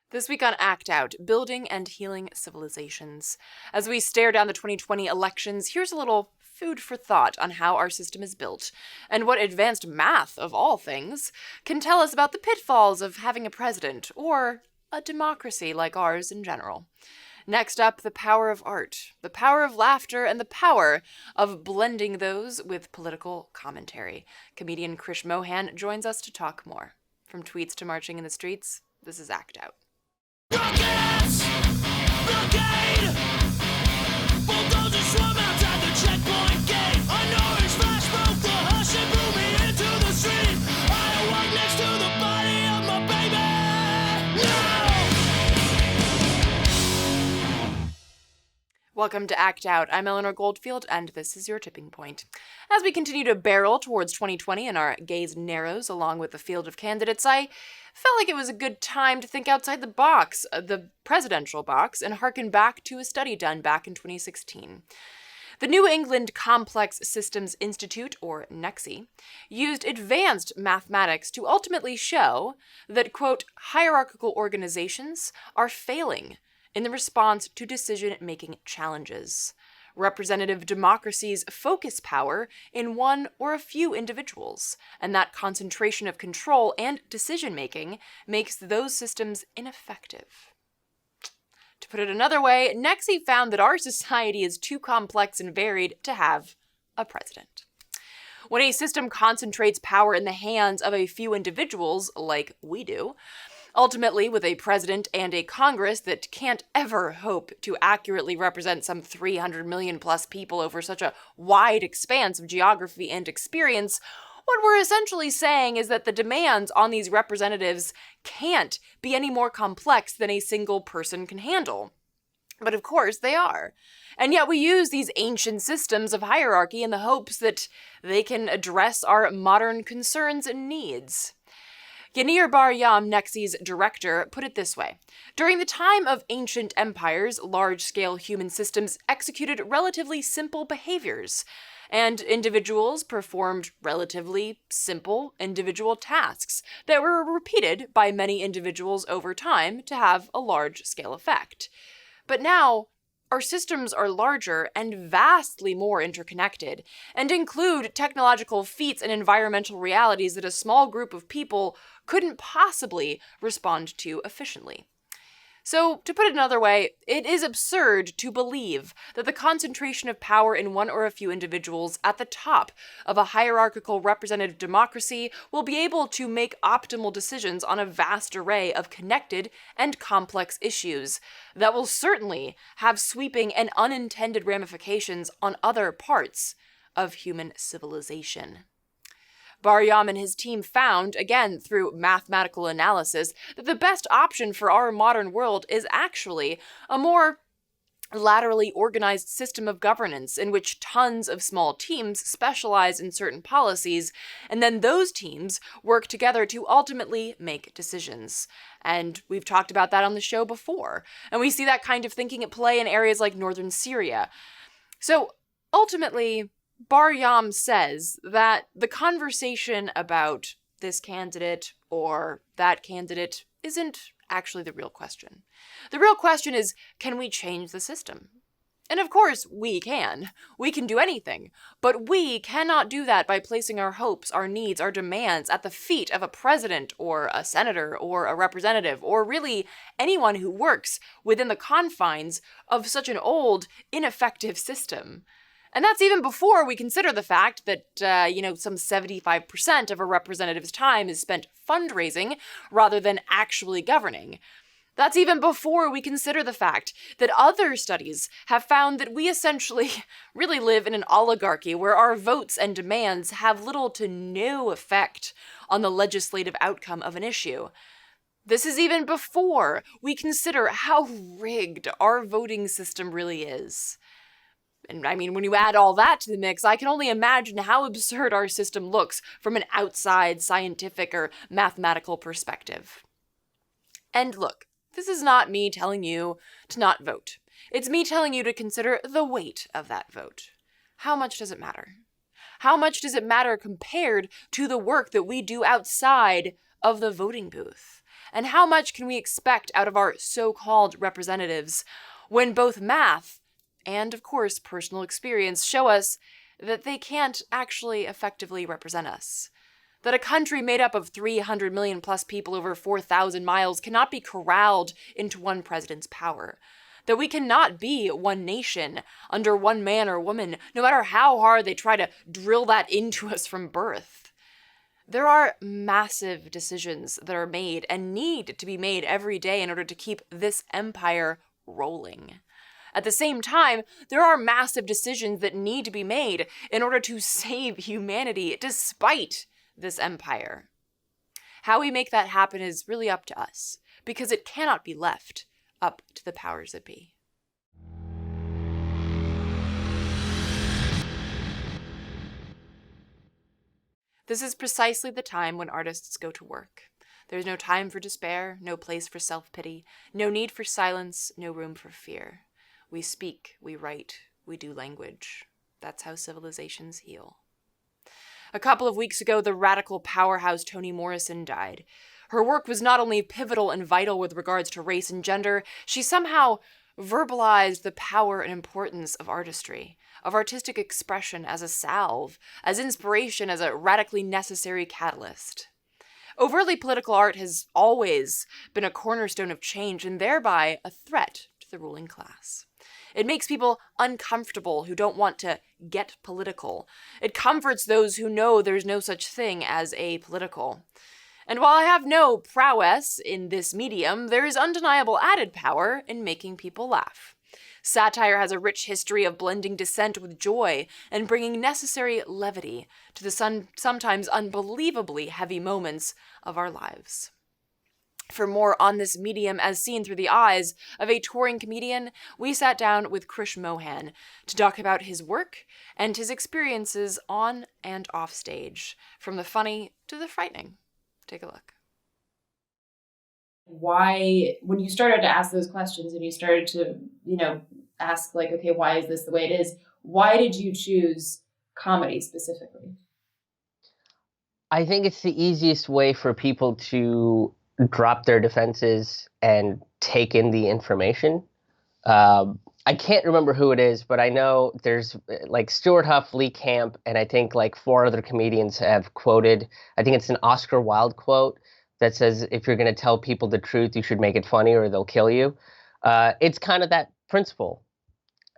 This week on Act Out, Building and Healing Civilizations. As we stare down the 2020 elections, here's a little food for thought on how our system is built, and what advanced math, of all things, can tell us about the pitfalls of having a president, or a democracy like ours in general. Next up, the power of art, the power of laughter, and the power of blending those with political commentary. Comedian Krish Mohan joins us to talk more. From tweets to marching in the streets, this is Act Out. Rockets! Blockade! Bulldozers swarm outside the checkpoint gate. An orange flash broke the hush and blew me into the street. I awoke next to the body of my baby. No! Welcome to Act Out. I'm Eleanor Goldfield, and this is your tipping point. As we continue to barrel towards 2020 and our gaze narrows along with the field of candidates, I felt like it was a good time to think outside the box, the presidential box, and harken back to a study done back in 2016. The New England Complex Systems Institute, or NEXI, used advanced mathematics to ultimately show that, quote, hierarchical organizations are failing in the response to decision-making challenges. Representative democracies focus power in one or a few individuals, and that concentration of control and decision-making makes those systems ineffective. To put it another way, NEXI found that our society is too complex and varied to have a president. When a system concentrates power in the hands of a few individuals, like we do, ultimately with a president and a Congress that can't ever hope to accurately represent some 300 million plus people over such a wide expanse of geography and experience, what we're essentially saying is that the demands on these representatives can't be any more complex than a single person can handle. But of course they are. And yet we use these ancient systems of hierarchy in the hopes that they can address our modern concerns and needs. Yanir Bar-Yam, NEXI's director, put it this way. During the time of ancient empires, large-scale human systems executed relatively simple behaviors, and individuals performed relatively simple individual tasks that were repeated by many individuals over time to have a large-scale effect. But now, our systems are larger and vastly more interconnected, and include technological feats and environmental realities that a small group of people couldn't possibly respond to efficiently. So, to put it another way, it is absurd to believe that the concentration of power in one or a few individuals at the top of a hierarchical representative democracy will be able to make optimal decisions on a vast array of connected and complex issues that will certainly have sweeping and unintended ramifications on other parts of human civilization. Bar-Yam and his team found, again through mathematical analysis, that the best option for our modern world is actually a more laterally organized system of governance in which tons of small teams specialize in certain policies, and then those teams work together to ultimately make decisions. And we've talked about that on the show before, and we see that kind of thinking at play in areas like northern Syria. So, ultimately, Bar-Yam says that the conversation about this candidate or that candidate isn't actually the real question. The real question is, can we change the system? And of course, we can. We can do anything. But we cannot do that by placing our hopes, our needs, our demands at the feet of a president or a senator or a representative or really anyone who works within the confines of such an old, ineffective system. And that's even before we consider the fact that, some 75% of a representative's time is spent fundraising rather than actually governing. That's even before we consider the fact that other studies have found that we essentially really live in an oligarchy where our votes and demands have little to no effect on the legislative outcome of an issue. This is even before we consider how rigged our voting system really is. And I mean, when you add all that to the mix, I can only imagine how absurd our system looks from an outside scientific or mathematical perspective. And look, this is not me telling you to not vote. It's me telling you to consider the weight of that vote. How much does it matter? How much does it matter compared to the work that we do outside of the voting booth? And how much can we expect out of our so-called representatives when both math and, of course, personal experience show us that they can't actually effectively represent us? That a country made up of 300 million plus people over 4,000 miles cannot be corralled into one president's power. That we cannot be one nation under one man or woman, no matter how hard they try to drill that into us from birth. There are massive decisions that are made and need to be made every day in order to keep this empire rolling. At the same time, there are massive decisions that need to be made in order to save humanity despite this empire. How we make that happen is really up to us, because it cannot be left up to the powers that be. This is precisely the time when artists go to work. There's no time for despair, no place for self-pity, no need for silence, no room for fear. We speak, we write, we do language. That's how civilizations heal. A couple of weeks ago, the radical powerhouse Toni Morrison died. Her work was not only pivotal and vital with regards to race and gender, she somehow verbalized the power and importance of artistry, of artistic expression as a salve, as inspiration, as a radically necessary catalyst. Overtly political art has always been a cornerstone of change and thereby a threat to the ruling class. It makes people uncomfortable who don't want to get political. It comforts those who know there's no such thing as apolitical. And while I have no prowess in this medium, there is undeniable added power in making people laugh. Satire has a rich history of blending dissent with joy and bringing necessary levity to the sometimes unbelievably heavy moments of our lives. For more on this medium as seen through the eyes of a touring comedian, we sat down with Krish Mohan to talk about his work and his experiences on and off stage, from the funny to the frightening. Take a look. Why, when you started to ask those questions and you started to, ask like, okay, why is this the way it is? Why did you choose comedy specifically? I think it's the easiest way for people to drop their defenses and take in the information. I can't remember who it is, but I know there's like Stuart Huff, Lee Camp, and I think like 4 other comedians have quoted, I think it's an Oscar Wilde quote that says, if you're going to tell people the truth, you should make it funny or they'll kill you. It's kind of that principle.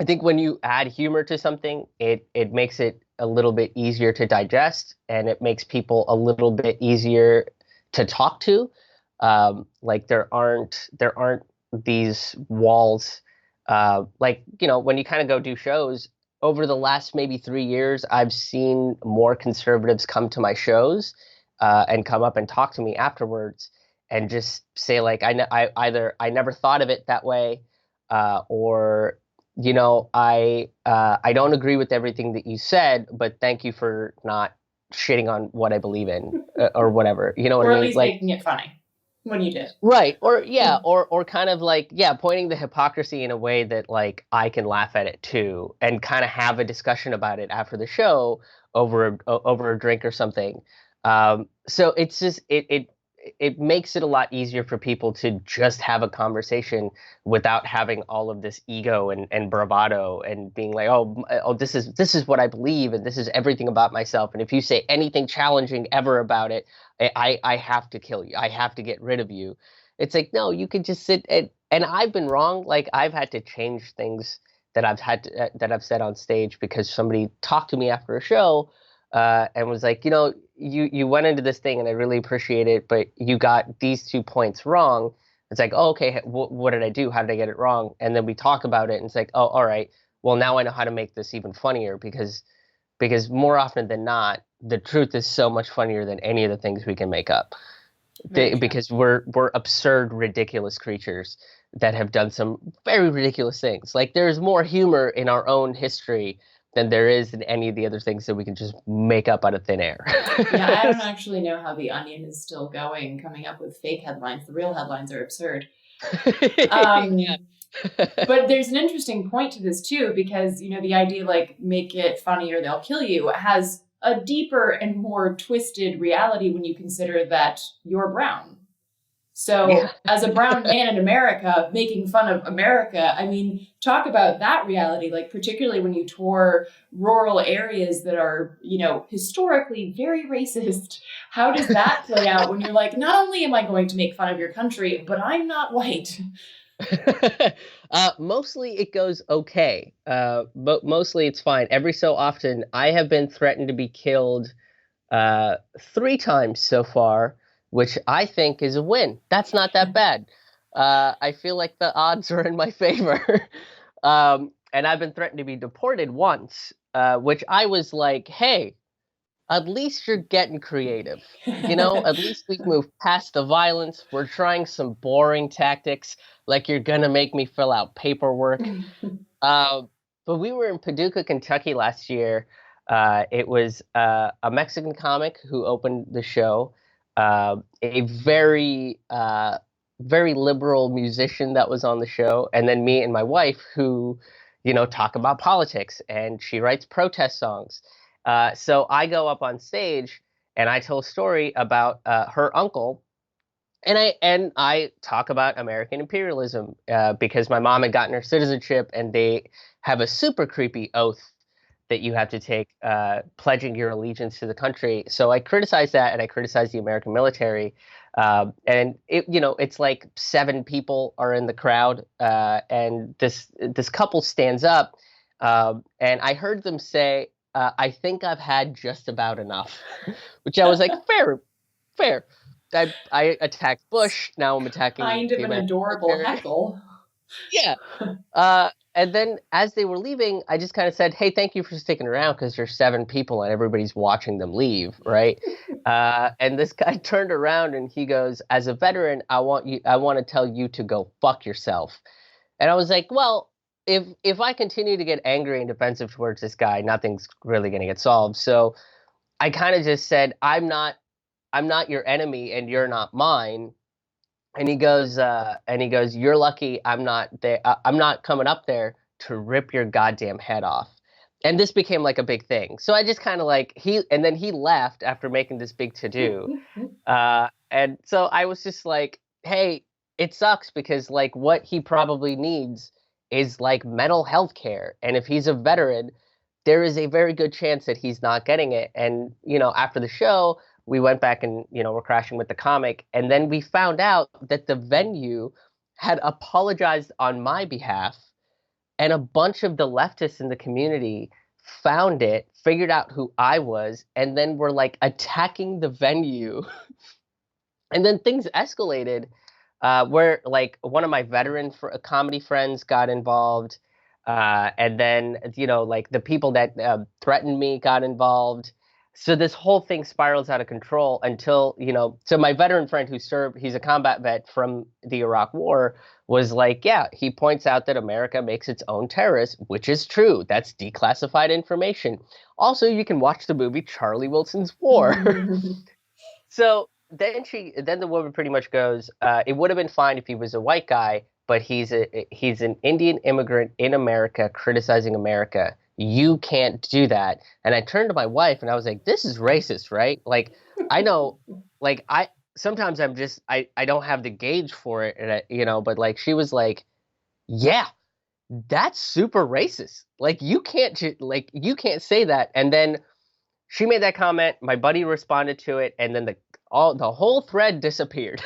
I think when you add humor to something, it makes it a little bit easier to digest, and it makes people a little bit easier to talk to. Like there aren't these walls. When you kind of go do shows, over the last maybe 3 years, I've seen more conservatives come to my shows and come up and talk to me afterwards and just say like, I never thought of it that way, or I don't agree with everything that you said, but thank you for not shitting on what I believe in, or whatever. You know what I mean? Or at least making it funny when you did. Right. Or or kind of like, pointing the hypocrisy in a way that like I can laugh at it too, and kind of have a discussion about it after the show over a drink or something. So it's just it makes it a lot easier for people to just have a conversation without having all of this ego and bravado and being like, oh, this is what I believe and this is everything about myself. And if you say anything challenging ever about it, I have to kill you. I have to get rid of you. It's like, no, you could just sit and I've been wrong. Like I've had to change things that I've said on stage because somebody talked to me after a show and was like, you went into this thing and I really appreciate it, but you got these 2 points wrong. It's like, oh, okay, what did I do? How did I get it wrong? And then we talk about it and it's like, oh, all right, well, now I know how to make this even funnier because more often than not, the truth is so much funnier than any of the things we can make up. Because we're absurd, ridiculous creatures that have done some very ridiculous things. Like there's more humor in our own history than there is in any of the other things that we can just make up out of thin air. Yeah, I don't actually know how The Onion is still coming up with fake headlines. The real headlines are absurd. Yeah. But there's an interesting point to this too, because, the idea like make it funny or they'll kill you has a deeper and more twisted reality when you consider that you're brown. So, Yeah. as a brown man in America, making fun of America, I mean, talk about that reality, like, particularly when you tour rural areas that are, historically very racist. How does that play out when you're like, not only am I going to make fun of your country, but I'm not white? Mostly it goes okay, but mostly it's fine. Every so often, I have been threatened to be killed 3 times so far, which I think is a win. That's not that bad. I feel like the odds are in my favor. And I've been threatened to be deported once, which I was like, hey, at least you're getting creative. At least we've moved past the violence. We're trying some boring tactics, like you're gonna make me fill out paperwork. Uh, but we were in Paducah, Kentucky last year. It was a Mexican comic who opened the show, a very liberal musician that was on the show, and then me and my wife who, talk about politics, and she writes protest songs. So I go up on stage and I tell a story about her uncle, and I talk about American imperialism because my mom had gotten her citizenship, and they have a super creepy oath that you have to take, pledging your allegiance to the country. So I criticize that, and I criticize the American military. And it's like 7 people are in the crowd, and this couple stands up, and I heard them say, "I think I've had just about enough," which I was like, fair, fair. I attacked Bush. Now I'm attacking Kind of the an American adorable military. heckle. Yeah. And then as they were leaving, I just kind of said, "Hey, thank you for sticking around because there's 7 people and everybody's watching them leave, right?" And this guy turned around and he goes, "As a veteran, I want to tell you to go fuck yourself." And I was like, "Well, if I continue to get angry and defensive towards this guy, nothing's really going to get solved." So I kind of just said, I'm not your enemy and you're not mine." And he goes, "You're lucky I'm not there. I'm not coming up there to rip your goddamn head off." And this became like a big thing. So I just kind of like and then he left after making this big to do. And so I was just like, hey, it sucks because like what he probably needs is like mental health care. And if he's a veteran, there is a very good chance that he's not getting it. And, after the show, we went back and, we're crashing with the comic. And then we found out that the venue had apologized on my behalf. And a bunch of the leftists in the community found it, figured out who I was, and then were like attacking the venue. And then things escalated, where like one of my veteran comedy friends got involved, and then like the people that threatened me got involved. So this whole thing spirals out of control until so my veteran friend who served, he's a combat vet from the Iraq War, was like, yeah, he points out that America makes its own terrorists, which is true. That's declassified information. Also, you can watch the movie Charlie Wilson's War. So then the woman pretty much goes, it would have been fine if he was a white guy, but he's an Indian immigrant in America criticizing America. You can't do that. And I turned to my wife and I was like, this is racist, right? Like, I know, like sometimes I don't have the gauge for it, and but like she was like, yeah, that's super racist. Like you can't say that. And then she made that comment. My buddy responded to it, and then the whole thread disappeared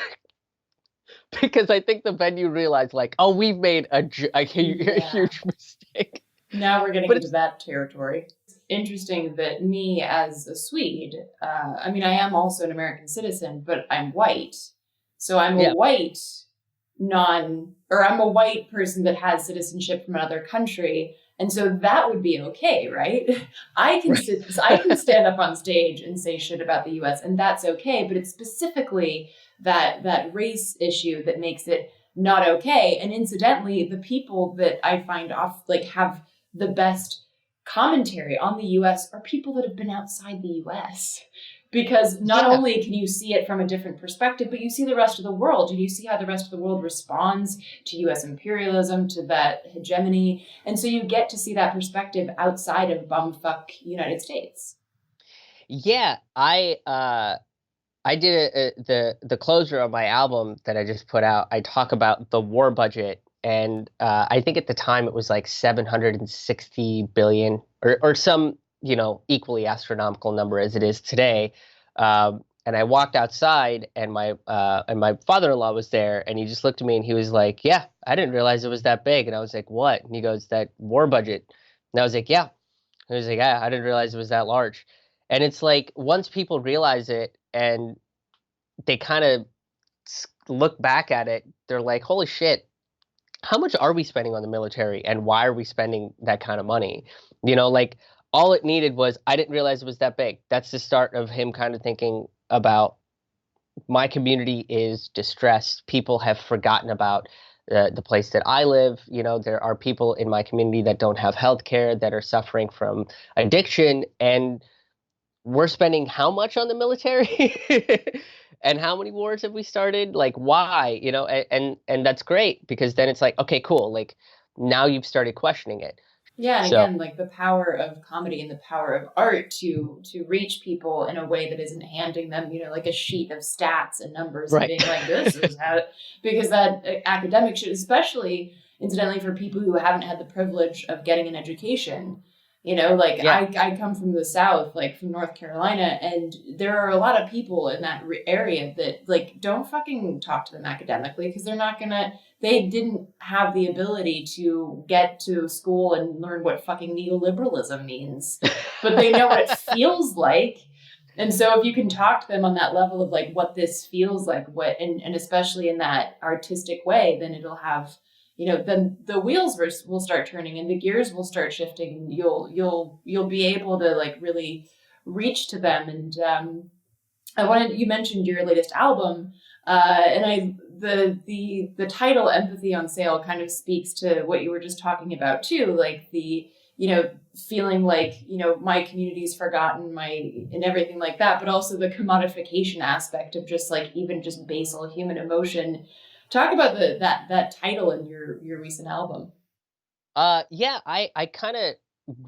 because I think the venue realized, like, oh, we've made a Yeah. huge mistake. Now we're getting But into that territory. It's interesting that me as a Swede, I mean, I am also an American citizen, but I'm white. So I'm yeah, a white I'm a white person that has citizenship from another country. And so that would be okay, right? I can stand up on stage and say shit about the US, and that's okay, but it's specifically that race issue that makes it not okay. And incidentally, the people that I find have the best commentary on the US are people that have been outside the US. Because not yeah. only can you see it from a different perspective, but you see the rest of the world. And you see how the rest of the world responds to US imperialism, to that hegemony. And so you get to see that perspective outside of bumfuck United States. Yeah, I did the closer of my album that I just put out. I talk about the war budget, and I think at the time it was like 760 billion, or some equally astronomical number as it is today. And I walked outside, and my father-in-law was there, and he just looked at me and he was like, "Yeah, I didn't realize it was that big." And I was like, "What?" And he goes, "That war budget." And I was like, "Yeah." And he was like, "Yeah, I didn't realize it was that large." And it's like once people realize it and they kind of look back at it, they're like, holy shit, how much are we spending on the military and why are we spending that kind of money? Like all it needed was, I didn't realize it was that big. That's the start of him kind of thinking about my community is distressed. People have forgotten about the place that I live. There are people in my community that don't have health care, that are suffering from addiction, and we're spending how much on the military and how many wars have we started, like why, and that's great because then it's like, okay, cool, like now you've started questioning it. Yeah, and So again, like the power of comedy and the power of art to reach people in a way that isn't handing them, like a sheet of stats and numbers and right. being like, this is how, because that academic shit, especially incidentally for people who haven't had the privilege of getting an education, like Yeah. I come from the South, like from North Carolina, and there are a lot of people in that area that like don't fucking talk to them academically because they didn't have the ability to get to school and learn what fucking neoliberalism means, but they know what it feels like. And so if you can talk to them on that level of like what this feels like, and especially in that artistic way, then it'll have, then the wheels will start turning and the gears will start shifting and you'll be able to like really reach to them. And you mentioned your latest album, and the title "Empathy on Sale" kind of speaks to what you were just talking about too, like the feeling like my community's forgotten, and everything like that, but also the commodification aspect of just like even just basal human emotion. Talk about that title in your recent album. Yeah, I kind of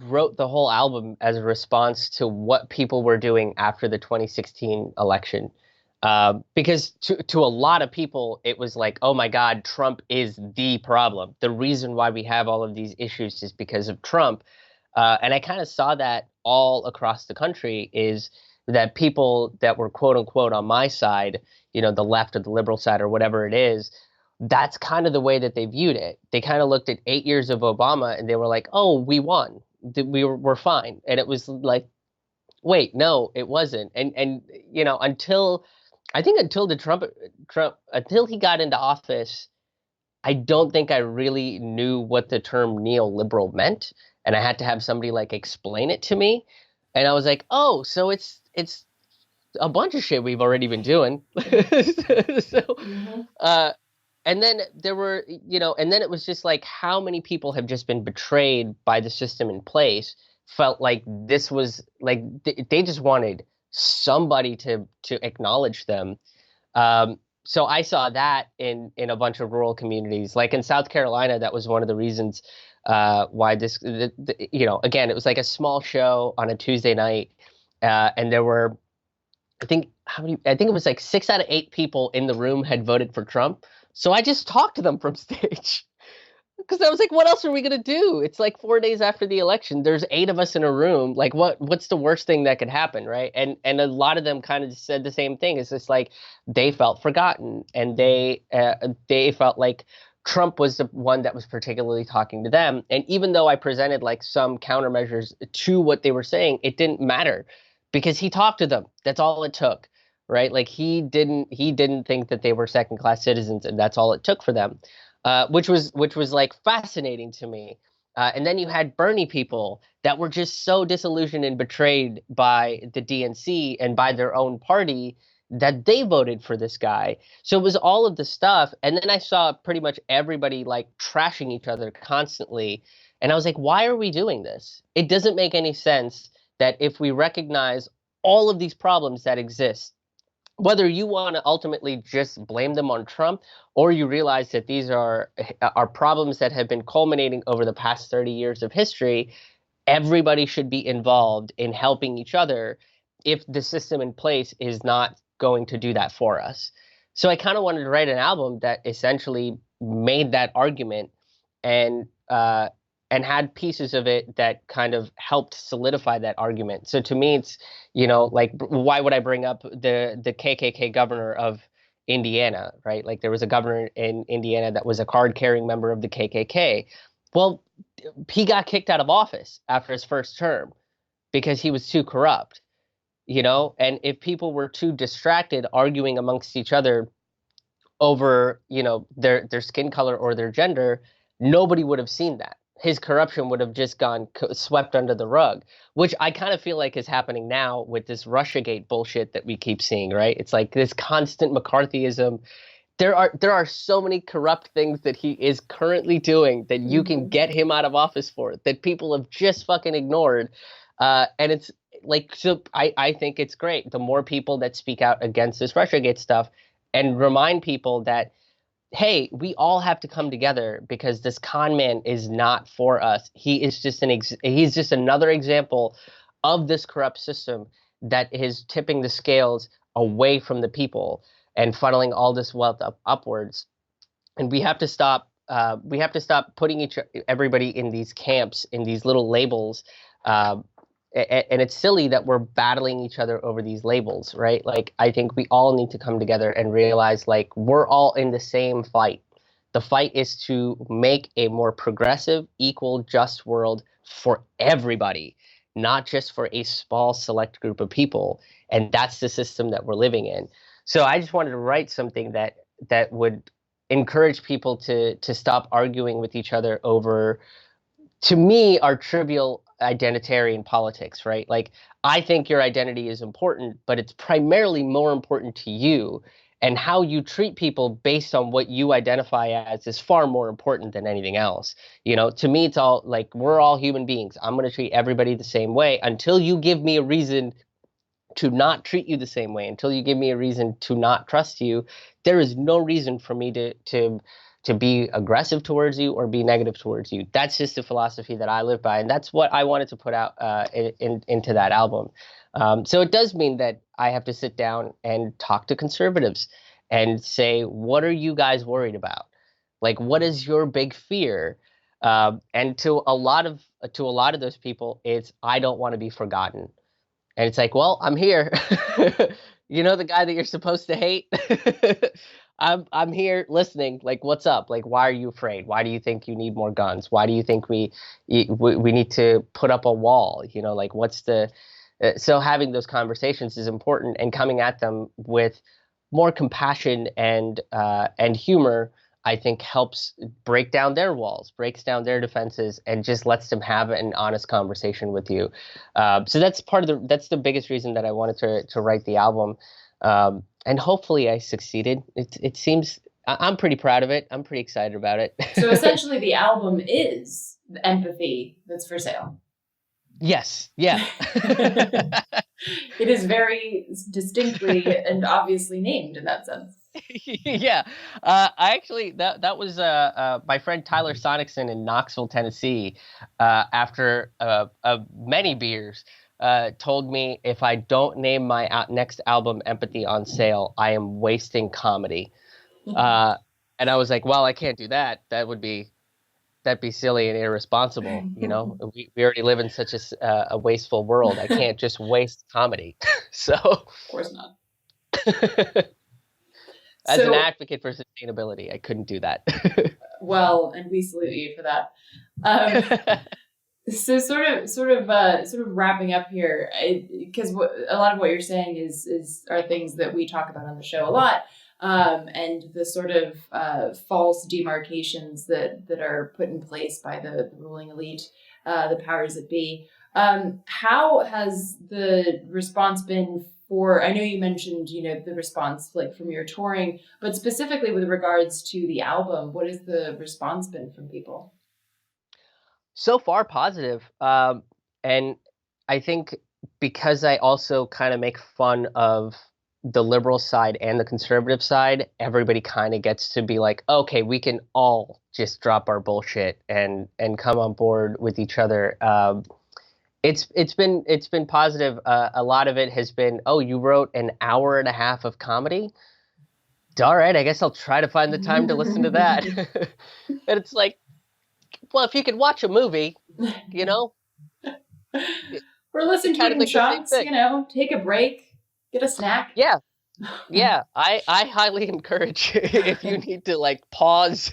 wrote the whole album as a response to what people were doing after the 2016 election. Because to a lot of people, it was like, oh my God, Trump is the problem. The reason why we have all of these issues is because of Trump. And I kind of saw that all across the country, is that people that were quote unquote on my side, the left or the liberal side or whatever it is, that's kind of the way that they viewed it. They kind of looked at 8 years of Obama and they were like, oh, we won. We're fine. And it was like, wait, no, it wasn't. And until I think until Trump until he got into office, I don't think I really knew what the term neoliberal meant, and I had to have somebody like explain it to me. And I was like, "Oh, so it's a bunch of shit we've already been doing." So, Mm-hmm. uh, and then and then it was just like how many people have just been betrayed by the system in place. Felt like this was like they just wanted somebody to acknowledge them. So I saw that in a bunch of rural communities, like in South Carolina. That was one of the reasons why again, it was like a small show on a Tuesday night, and there were, I think, how many? I think it was like 6 out of 8 people in the room had voted for Trump. So I just talked to them from stage. Because I was like, what else are we gonna do? It's like 4 days after the election. There's 8 of us in a room. Like, what's the worst thing that could happen, right? And a lot of them kind of said the same thing. It's just like they felt forgotten, and they felt like Trump was the one that was particularly talking to them. And even though I presented like some countermeasures to what they were saying, it didn't matter because he talked to them. That's all it took, right? Like he didn't think that they were second class citizens, and that's all it took for them, which was like fascinating to me. And then you had Bernie people that were just so disillusioned and betrayed by the DNC and by their own party that they voted for this guy. So it was all of the stuff. And then I saw pretty much everybody like trashing each other constantly. And I was like, why are we doing this? It doesn't make any sense that if we recognize all of these problems that exist, whether you want to ultimately just blame them on Trump, or you realize that these are problems that have been culminating over the past 30 years of history, everybody should be involved in helping each other if the system in place is not going to do that for us. So I kind of wanted to write an album that essentially made that argument and and had pieces of it that kind of helped solidify that argument. So to me, it's, like, why would I bring up the KKK governor of Indiana, right? Like, there was a governor in Indiana that was a card-carrying member of the KKK. Well, he got kicked out of office after his first term because he was too corrupt, and if people were too distracted arguing amongst each other over, their skin color or their gender, nobody would have seen that. His corruption would have just gone swept under the rug, which I kind of feel like is happening now with this Russiagate bullshit that we keep seeing, right? It's like this constant McCarthyism. There are so many corrupt things that he is currently doing that you can get him out of office for, that people have just fucking ignored. And it's like, so I think it's great. The more people that speak out against this Russiagate stuff and remind people that, hey, we all have to come together because this con man is not for us. He is just he's just another example of this corrupt system that is tipping the scales away from the people and funneling all this wealth upwards. And we have to stop. We have to stop putting everybody in these camps, in these little labels. And it's silly that we're battling each other over these labels, right? Like, I think we all need to come together and realize, like, we're all in the same fight. The fight is to make a more progressive, equal, just world for everybody, not just for a small select group of people. And that's the system that we're living in. So I just wanted to write something that would encourage people to stop arguing with each other over, to me, our trivial identitarian politics, right? Like, I think your identity is important, but it's primarily more important to you, and how you treat people based on what you identify as is far more important than anything else. To me, it's all like, we're all human beings. I'm going to treat everybody the same way until you give me a reason to not treat you the same way, until you give me a reason to not trust you. There is no reason for me to be aggressive towards you or be negative towards you. That's just the philosophy that I live by, and that's what I wanted to put out into that album. So it does mean that I have to sit down and talk to conservatives and say, what are you guys worried about? Like, what is your big fear? And to a lot of those people, it's, I don't want to be forgotten. And it's like, well, I'm here. The guy that you're supposed to hate. I'm here listening. Like, what's up? Like, why are you afraid? Why do you think you need more guns? Why do you think we need to put up a wall? Like, what's the so having those conversations is important, and coming at them with more compassion and humor, I think, helps break down their walls, breaks down their defenses, and just lets them have an honest conversation with you. So that's that's the biggest reason that I wanted to write the album. And hopefully I succeeded. It seems, I'm pretty proud of it. I'm pretty excited about it. So essentially the album is the empathy that's for sale. Yes. Yeah. It is very distinctly and obviously named in that sense. Yeah. I actually, that was my friend Tyler Sonicson in Knoxville, Tennessee, after many beers, told me, if I don't name my next album Empathy on sale, I am wasting comedy. And I was like, well, I can't do that. That'd be silly and irresponsible. We already live in such a wasteful world. I can't just waste comedy. So, of course not. As an advocate for sustainability, I couldn't do that. Well, and we salute you for that. So sort of wrapping up here, because a lot of what you're saying are things that we talk about on the show a lot, and the sort of false demarcations that are put in place by the ruling elite, the powers that be. How has the response been for? I know you mentioned the response like from your touring, but specifically with regards to the album, what has the response been from people? So far, positive. And I think because I also kind of make fun of the liberal side and the conservative side, everybody kind of gets to be like, okay, we can all just drop our bullshit and come on board with each other. It's been positive. A lot of it has been, oh, you wrote an hour and a half of comedy. All right, I guess I'll try to find the time to listen to that. And it's like, well, if you could watch a movie, you know, Or listen it's to it kind of in like the same chunks, thing. take a break, get a snack. Yeah, yeah. I highly encourage if you need to like pause,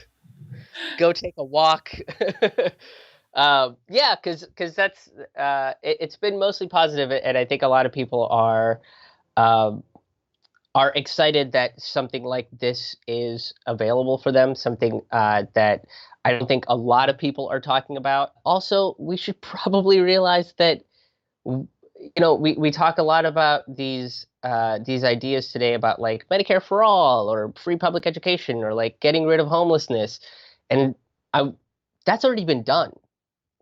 go take a walk. Yeah, because that's it's been mostly positive, and I think a lot of people um, are excited that something like this is available for them. Something that I don't think a lot of people are talking about. Also, we should probably realize that we talk a lot about these ideas today about like Medicare for all or free public education or like getting rid of homelessness, and I that's already been done.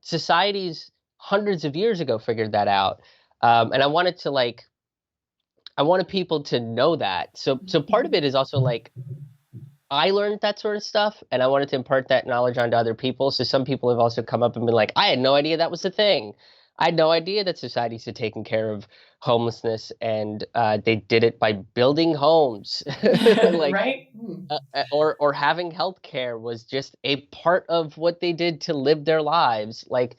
Societies hundreds of years ago figured that out, and I wanted people to know that. So part of it is also like I learned that sort of stuff, and I wanted to impart that knowledge onto other people. So some people have also come up and been like, I had no idea that was a thing. I had no idea that societies had taken care of homelessness, and they did it by building homes, like Right? or having health care was just a part of what they did to live their lives. Like,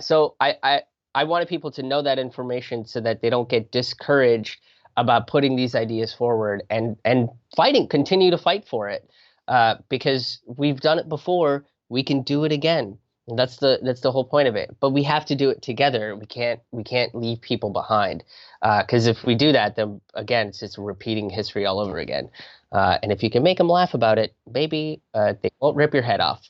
so I wanted people to know that information so that they don't get discouraged about putting these ideas forward and continue to fight for it, because we've done it before, we can do it again. And that's the whole point of it. But we have to do it together. We can't leave people behind, because if we do that, then again, it's just repeating history all over again. And if you can make them laugh about it, maybe they won't rip your head off.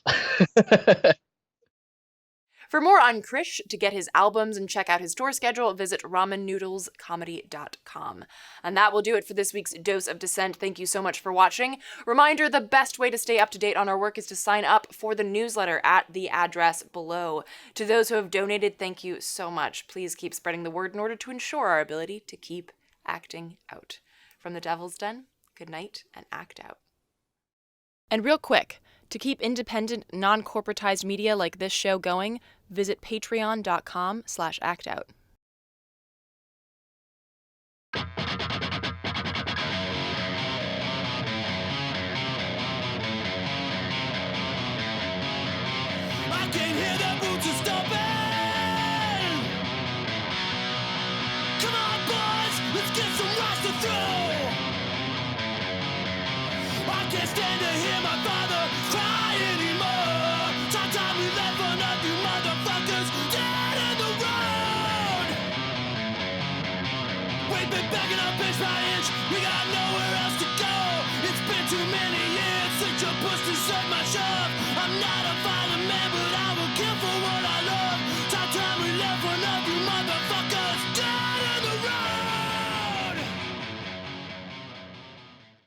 For more on Krish, to get his albums and check out his tour schedule, visit ramennoodlescomedy.com. And that will do it for this week's Dose of Dissent. Thank you so much for watching. Reminder, the best way to stay up to date on our work is to sign up for the newsletter at the address below. To those who have donated, thank you so much. Please keep spreading the word in order to ensure our ability to keep acting out. From the Devil's Den, good night and act out. And real quick, to keep independent, non-corporatized media like this show going, visit patreon.com/actout. I can hear the boots are stomping.